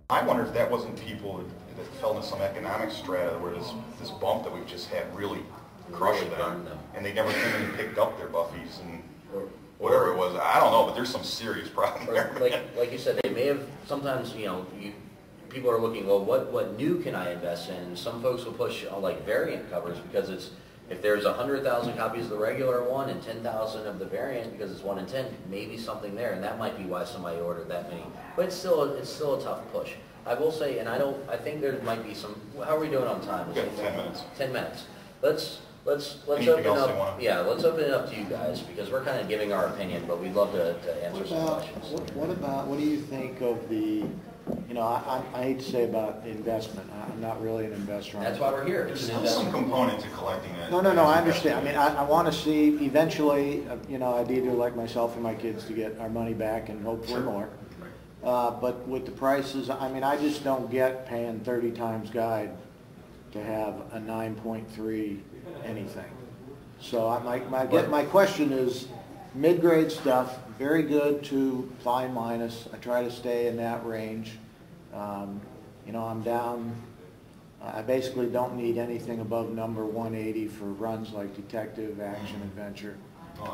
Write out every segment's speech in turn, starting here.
I wonder if that wasn't people that fell into some economic strata where this bump that we've just had really crushed them, and they never came in and picked up their Buffys and whatever it was. I don't know, but there's some serious problem there. Like you said, they may have sometimes, people are looking, well, what new can I invest in? And some folks will push like variant covers because it's, if there's 100,000 copies of the regular one and 10,000 of the variant because it's 1 in 10, maybe something there, and that might be why somebody ordered that many. But it's still a tough push. I will say, and I think there might be some. How are we doing on time? We've got 10 minutes. 10 minutes. Let's Anything open else up. Yeah, let's open it up to you guys because we're kind of giving our opinion, but we'd love to answer some questions. What do you think of the? I hate to say about investment. I'm not really an investor. That's why we're here. There's still some component to collecting that. No, I understand. I mean, I want to see eventually, I'd either like myself or my kids to get our money back and hopefully more. But with the prices, I mean, I just don't get paying 30 times guide to have a 9.3 anything. So my question is, mid-grade stuff, very good to fine minus. I try to stay in that range. I'm down. I basically don't need anything above number 180 for runs like detective, action, adventure.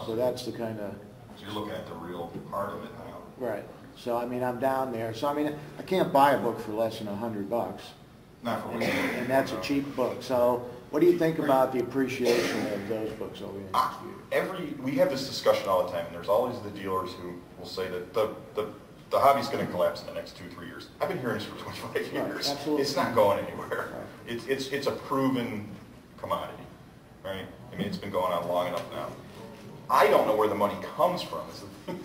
So that's the kind of. So you're looking at the real part of it now. Right. So I mean, I'm down there. So I mean, I can't buy a book for less than $100. Not for me. And that's a cheap book. So what do you think about the appreciation of those books over the next year? We have this discussion all the time, and there's always the dealers who will say that the hobby's going to collapse in the next 2-3 years. I've been hearing this for 25 years. Absolutely. It's not going anywhere. Right. It's a proven commodity, right? I mean, it's been going on long enough now. I don't know where the money comes from.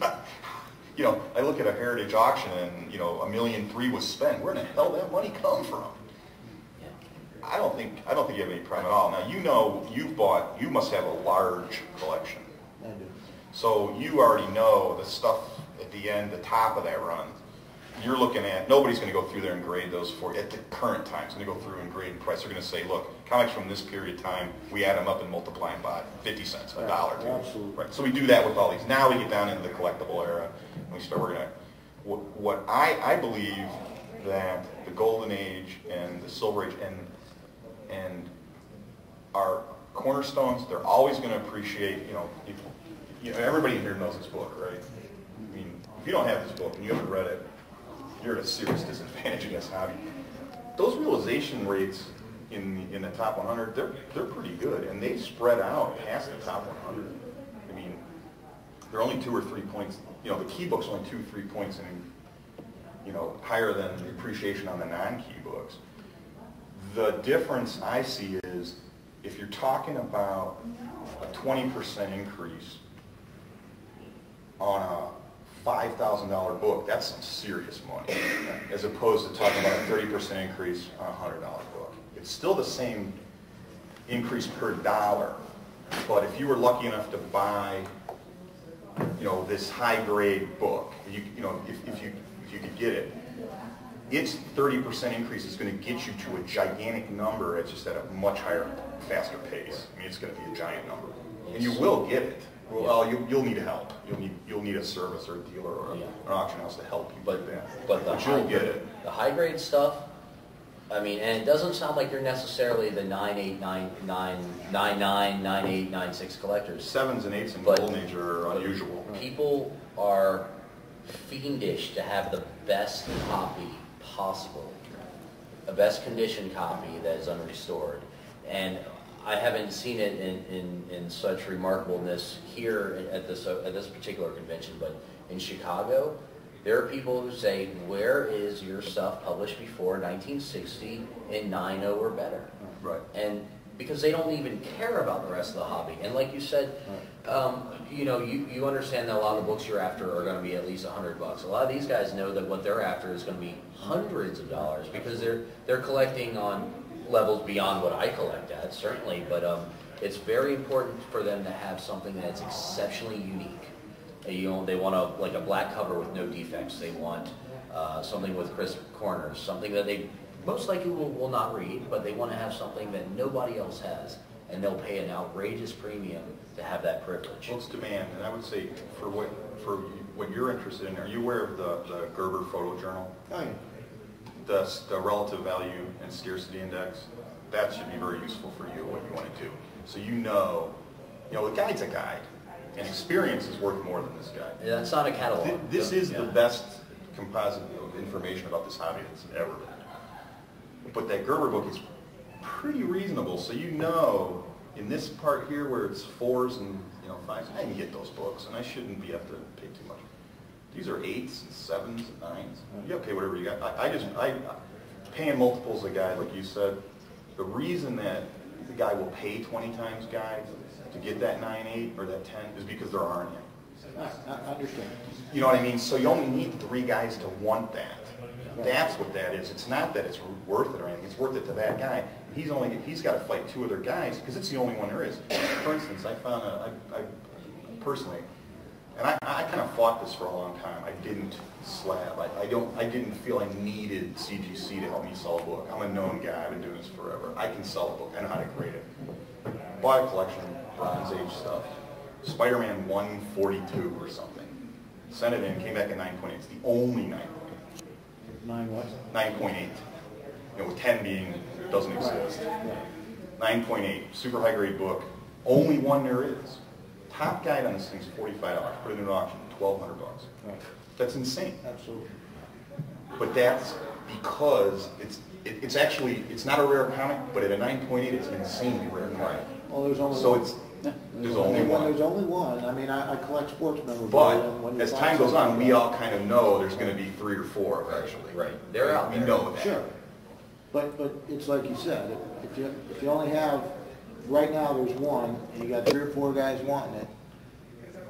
I look at a heritage auction and $1.3 million was spent. Where the hell did that money come from? I don't think you have any problem at all. Now you must have a large collection. I do. So you already know the stuff at the end, the top of that run. You're looking at, nobody's going to go through there and grade those for you at the current time. It's going to go through and grade and price. They're going to say, look, comics from this period of time, we add them up and multiply them by 50 cents, $1. Absolutely. Right. So we do that with all these. Now we get down into the collectible era and we start working on it. What I believe that the golden age and the silver age and our cornerstones, they're always going to appreciate, everybody here knows this book, right? I mean, if you don't have this book and you haven't read it, you're at a serious disadvantage against hobby. Those realization rates in the top 100, they're pretty good, and they spread out past the top 100. I mean, they're only 2 or 3 points. The key book's only 2-3 points, higher than the appreciation on the non-key books. The difference I see is if you're talking about a 20% increase on a $5,000 book, that's some serious money, as opposed to talking about a 30% increase on a $100 book. It's still the same increase per dollar, but if you were lucky enough to buy, this high-grade book, if you could get it, its 30% increase is going to get you to a gigantic number. It's just at a much higher, faster pace. I mean, it's going to be a giant number, and you will get it. Well, you'll need help. You'll need a service or a dealer or an auction house to help you with that. But you'll get it. The high grade stuff. I mean, and it doesn't sound like you're necessarily the 9.8, 9.9, 9.9, 9.8, 9.6 collectors. 7s and 8s in Golden Age are unusual. People are fiendish to have the best copy possible, a best condition copy that is unrestored, and I haven't seen it in such remarkableness here at this particular convention, but in Chicago, there are people who say, where is your stuff published before 1960 in 9.0 or better? Right. And because they don't even care about the rest of the hobby. And like you said, you understand that a lot of the books you're after are going to be at least $100. A lot of these guys know that what they're after is going to be hundreds of dollars because they're collecting on levels beyond what I collect at, certainly. But it's very important for them to have something that's exceptionally unique. They want a black cover with no defects. They want something with crisp corners, something that they most likely will not read, but they want to have something that nobody else has, and they'll pay an outrageous premium to have that privilege. Well, it's demand, and I would say for what you're interested in, are you aware of the Gerber Photo Journal? Oh, yeah. the relative value and scarcity index, that should be very useful for you, what you want to do. So you know, the guide's a guide, and experience is worth more than this guide. Yeah, that's not a catalog. This is the best composite of information about this hobby that's ever been. But that Gerber book is pretty reasonable, so you know, in this part here where it's 4s and 5s, I can get those books, and I shouldn't have to pay too much. These are 8s and 7s and 9s. You gotta pay whatever you got. I paying multiples of a guide, like you said, the reason that the guy will pay 20 times guides to get that 9.8 or that 10 is because there aren't any. I understand. You know what I mean? So you only need 3 guys to want that. That's what that is. It's not that it's worth it or anything. It's worth it to that guy. He's got to fight 2 other guys because it's the only one there is. For instance, I found I personally, and I kind of fought this for a long time. I didn't slab. I didn't feel I needed CGC to help me sell a book. I'm a known guy. I've been doing this forever. I can sell a book. I know how to grade it. Bought a collection, Bronze Age stuff. Spider-Man 142 or something. Sent it in, came back at 9.8. It's the only 9.8. 9 what? 9.8. With 10 being doesn't exist. 9.8, super high grade book. Only one there is. Top guide on this thing's $45. Put it in an auction, $1,200. Right. That's insane. Absolutely. But that's because it's actually, it's not a rare comic, but at a 9.8, it's an insanely rare comic. Well, there's only So one. it's, there's only one. There's only one. I mean, I collect sports memorabilia. But as time goes on, we all kind of know there's going to be 3 or 4 eventually. Right. They're out there. We know that. Sure. But it's like you said, if you only have, right now there's one, and you got 3 or 4 guys wanting it,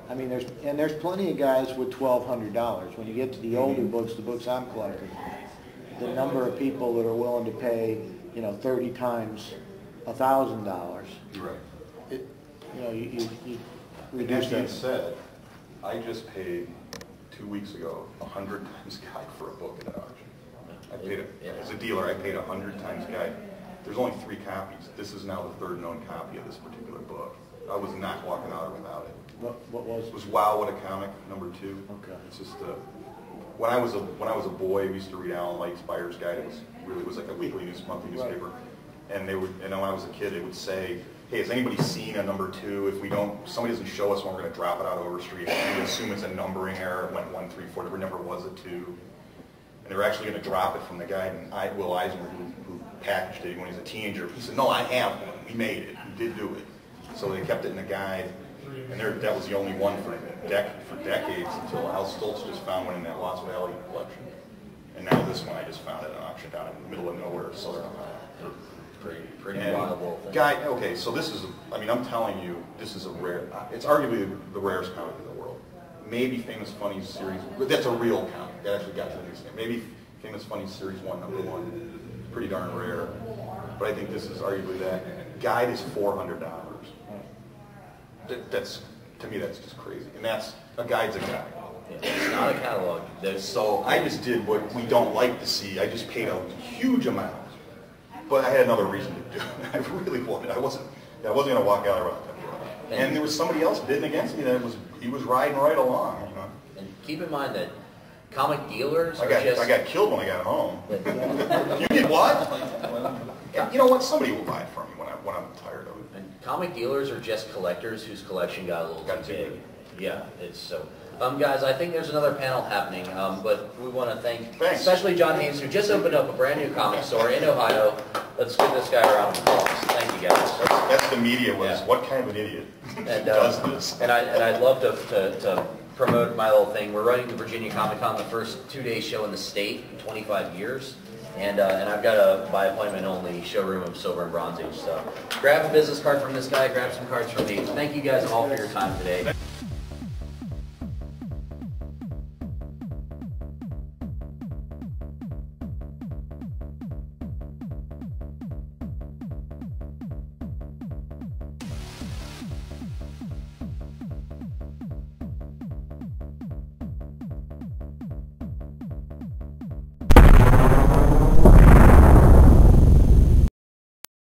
I mean, there's plenty of guys with $1,200. When you get to the older books, the books I'm collecting, the number of people that are willing to pay, 30 times $1,000. You're right. You And reduce that being that. said, I just paid 2 weeks ago 100 times guide for a book at an auction. I paid it as a dealer. I paid 100 times guide. There's only 3 copies. This is now the 3rd known copy of this particular book. I was not walking out without it. What was It was Wow, What a Comic, #2. Okay. It's just when I was a boy, we used to read Alan Light's Buyer's Guide. It was like a weekly monthly newspaper. Right. And when I was a kid, it would say, hey, has anybody seen a #2? If somebody doesn't show us when we're going to drop it out over the street, we assume it's a numbering error. It went 1, 3, 4. There never was a 2. And they were actually going to drop it from the guy, and Will Eisner, who packaged it when he was a teenager, he said, no, I have one. We made it. We did do it. So they kept it in the guide, and that was the only one for decades until Al Stoltz just found one in that Lost Valley collection. And now this one I just found at an auction down in the middle of nowhere, Southern Ohio. Pretty viable thing. Guy, okay, so this is, I'm telling you, this is it's arguably the rarest comic in the world. Maybe Famous Funny Series, that's a real comic, that actually got to the next name. Maybe Famous Funny Series 1, #1, pretty darn rare. But I think this is arguably that. Guide is $400. To me, that's just crazy. And a guide's a guide. Yeah, it's not a catalog. So I just did what we don't like to see. I just paid a huge amount. But I had another reason to do it. I really wanted. I wasn't going to walk out around that. And there was somebody else bidding against me that he was riding right along. And keep in mind that comic dealers I got killed when I got home. You did what? You know what? Somebody will buy it for me when I'm tired of it. And comic dealers are just collectors whose collection got a little too big. Yeah, it's so. Guys, I think there's another panel happening, but we want to thank especially John Haines, who just opened up a brand new comic store in Ohio. Let's give this guy a round of applause. Thank you, guys. That's the media was. Yeah. What kind of an idiot And, does this? And I'd love to promote my little thing. We're running the Virginia Comicon, the first 2-day show in the state in 25 years. And I've got a by appointment only showroom of Silver and Bronze Age stuff. Grab a business card from this guy, grab some cards from me. Thank you guys all for your time today.